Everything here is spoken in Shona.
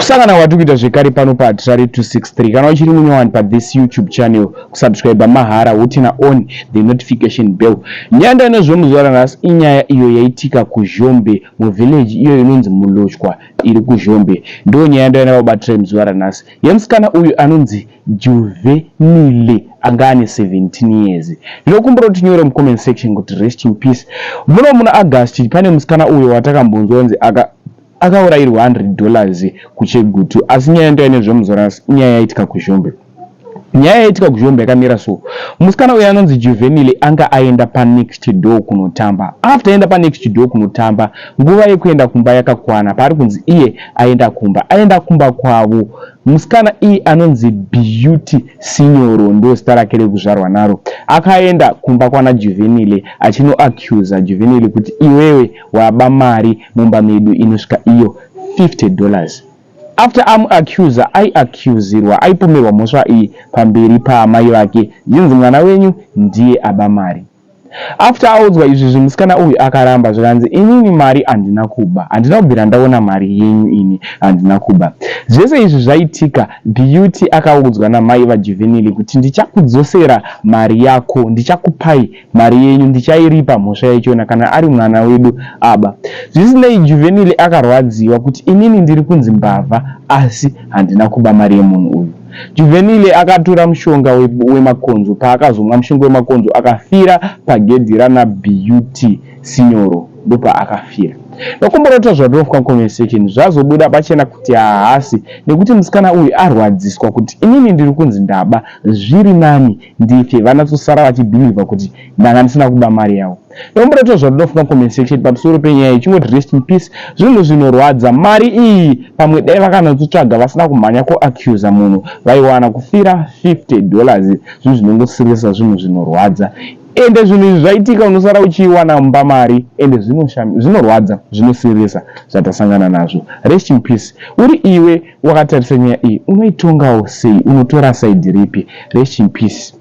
kusangana kwatiri kuita zvekare pano patrari 263 kana uchiri munyowani pathis YouTube channel kusubscribe mahara wotina on the notification bell. Nyaya ndainozvo muzuva ranhasi inyaya iyo yaitika kuzhombe muvillage iyo inonzi mulochwa iri kuzhombe. Ndo nyaya ndaina kubatira muzuva ranhasi yemusikana uyu anonzi Juvenile anga ane 17 years. Ndinokumbura kuti nyore mucomment section kuti rest in peace. Muno muna August pane musikana uyu watakambonzwa kunzi akaurayirwa $100 kuchegutu, asi nyaya ndaine zvomuzorasi nyaya yaitika kuzhombe. Nyaya yaitika kuzhombe yakamira so. Musikana uyu anonzi Juvenile anga aenda panext door kunotamba. After aenda panext door kunotamba, nguva yekuenda kumba yakakwana. Pari kunzi iye aenda kumba kwavo. Musikana iyi anonzi Beauty Signoro ndo zita rake rekuzvarwa naro. Akaenda kumba kwana Juvenile achino accuse Juvenile kuti iwewe waba mari mumba medu inosvika iyo $50. After accuser aiaccuserwa aipomerwa mhosva iyi pamberi paamai vake zvinzi mwana wenyu ndiye aba mari. After audzwa izvi zvimusikana uyu akaramba zvikanzi inini mari handina kuba, handina kubvira ndaona mari yenyu ini handina kuba. Zvese izvi zvaitika Beauty akaudzwa namai vaJuvenile kuti ndichakudzosera mari yako, ndichakupai mari yenyu, ndichairipa mhosva yachona kana ari mwana wedu aba. Zvisinei Juvenile akarwadziwa kuti inini ndiri kunzi mbavha asi handina kuba mari yemunhu uyu. Juvenile akatora mushonga wemakonzo, paakazomwa mushonga wemakonzo akafira pagedhi rana Beauty Signoro, ndopa akafira. Nokumbura kuti zvadofwa comment section zvazobuda pachena kuti haasi nekuti musikana uyu arwadziswa kuti inini ndiri kunzi ndaba zviri nani ndife, vanatsosara vachibhiliva kuti ndanga ndisina kuba mari yavo. Nokumbura kuti zvadofwa comment section pamusoro penyaya ichingoti rest in peace. Zvinhu zvinorwadza, mari iyi pamwe dai vakanatsotsvaga vasina kumhanya kuaccusa munhu vaiwana kufira $50. Zvinhu zvinongosirisa, zvinhu zvinorwadza. Ende zvinhu izvi zvaitika unosara uchiwana mumba mari ende zvinorwadza, zvinosirisa zvatasangana nazvo. Rest in peace. Uri iwe wakatarisa nyaya iyi unoitongawo sei? Unotora side ripi? Rest in peace.